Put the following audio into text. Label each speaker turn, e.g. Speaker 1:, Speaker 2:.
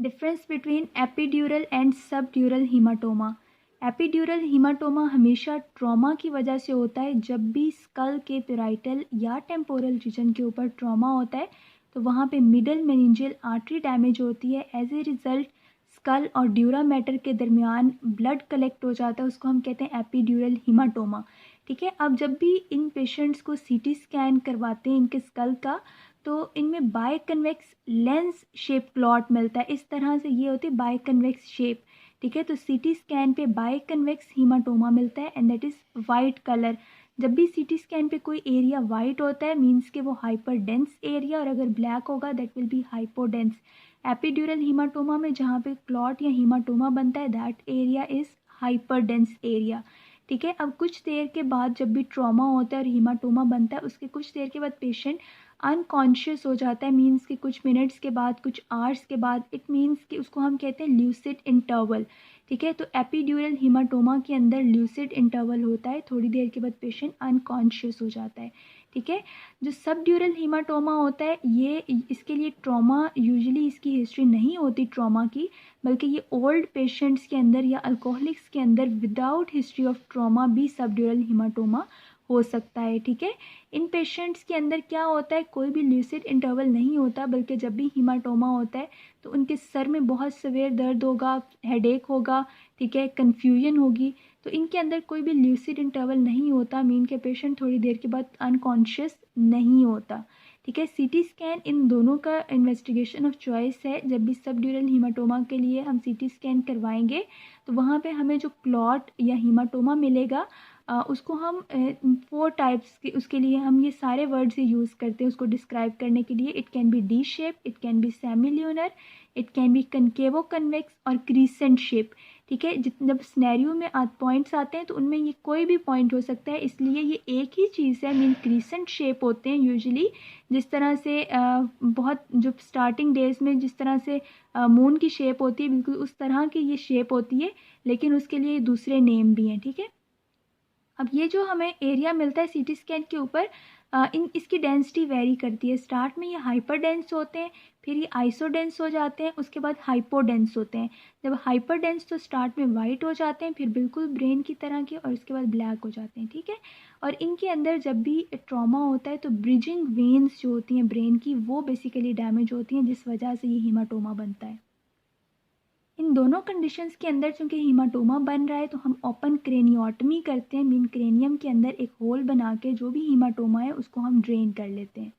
Speaker 1: Difference between epidural and subdural haematoma. Epidural haematoma हमेशा trauma की वजह से होता है। जब भी स्कल के पेराइटल या टेम्पोरल रीजन के ऊपर ट्रॉमा होता है तो वहाँ पे मिडल मेनिंजियल आर्टरी डैमेज होती है। एज ए रिजल्ट स्कल और ड्यूरा मैटर के दरमियान ब्लड कलेक्ट हो जाता है, उसको हम कहते हैं एपिड्यूरल हीमाटोमा। ठीक है, अब जब भी इन पेशेंट्स को सीटी स्कैन करवाते हैं इनके स्कल का, तो इनमें biconvex lens shape clot मिलता है। इस तरह से ये होती है बाय कन्वेक्स शेप। ठीक है, तो सीटी स्कैन पे बाय कन्वेक्स हीमाटोमा मिलता है and that is white colour. जब भी सीटी स्कैन पे कोई एरिया वाइट होता है मीन्स कि वो हाइपर डेंस एरिया, और अगर ब्लैक होगा that will be hypodense. Epidural haematoma में जहाँ पे क्लॉट या हीमाटोमा बनता है that area is hyperdense area. ठीक है, अब कुछ देर के बाद जब भी ट्रॉमा होता है और हीमाटोमा बनता है उसके कुछ देर के बाद पेशेंट अनकॉन्शियस हो जाता है। मीन्स कि कुछ मिनट्स के बाद, कुछ आवर्स के बाद, इट मीन्स कि उसको हम कहते हैं ल्यूसिड इंटरवल। ठीक है, तो एपिड्यूरल हीमाटोमा के अंदर ल्यूसिड इंटरवल होता है, थोड़ी देर के बाद पेशेंट अनकॉन्शियस हो जाता है। ठीक है, जो सबड्यूरल हीमाटोमा होता है ये इसके लिए ट्रॉमा यूजुअली इसकी हिस्ट्री नहीं होती ट्रॉमा की, बल्कि ये ओल्ड पेशेंट्स के अंदर या अल्कोहलिक्स के अंदर विदाउट हिस्ट्री ऑफ ट्रॉमा भी सबड्यूरल हीमाटोमा हो सकता है। ठीक है, इन पेशेंट्स के अंदर क्या होता है, कोई भी ल्यूसिड इंटरवल नहीं होता, बल्कि जब भी हीमाटोमा होता है तो उनके सर में बहुत सवेर दर्द होगा, हेडेक होगा, ठीक है, कन्फ्यूजन होगी। तो इनके अंदर कोई भी ल्यूसिड इंटरवल नहीं होता, मीन के पेशेंट थोड़ी देर के बाद अनकॉन्शियस नहीं होता। ठीक है, सीटी स्कैन इन दोनों का इन्वेस्टिगेशन ऑफ चॉइस है। जब भी सबड्यूरल हीमाटोमा के लिए हम सीटी स्कैन करवाएंगे तो वहाँ पे हमें जो क्लॉट या हीमाटोमा मिलेगा उसको हम 4 टाइप्स के, उसके लिए हम ये सारे वर्ड्स ही यूज़ करते हैं उसको डिस्क्राइब करने के लिए। It can be D shape, it can be semilunar, it can be concavo convex और क्रीसेंट शेप। ठीक है, जब स्नैरियो में पॉइंट्स आते हैं तो उनमें ये कोई भी पॉइंट हो सकता है, इसलिए ये एक ही चीज़ है। मीन क्रीसेंट शेप होते हैं यूजुअली, जिस तरह से बहुत जो स्टार्टिंग डेज में जिस तरह से मून की शेप होती है बिल्कुल उस तरह की ये शेप होती है, लेकिन उसके लिए दूसरे नेम भी हैं। ठीक है, अब ये जो हमें एरिया मिलता है सीटी स्कैन के ऊपर, इसकी डेंसिटी वेरी करती है। स्टार्ट में ये हाइपर डेंस होते हैं, फिर ये आइसोडेंस हो जाते हैं, उसके बाद हाइपोडेंस होते हैं। जब हाइपर डेंस तो स्टार्ट में वाइट हो जाते हैं, फिर बिल्कुल ब्रेन की तरह के, और उसके बाद ब्लैक हो जाते हैं। ठीक है, और इनके अंदर जब भी ट्रॉमा होता है तो ब्रिजिंग वेन्स जो होती हैं ब्रेन की वो बेसिकली डैमेज होती हैं, जिस वजह से ये हीमाटोमा बनता है। इन दोनों कंडीशंस के अंदर चूंकि हीमाटोमा बन रहा है तो हम ओपन क्रेनियोटमी करते हैं। मीन क्रेनियम के अंदर एक होल बना के जो भी हीमाटोमा है उसको हम ड्रेन कर लेते हैं।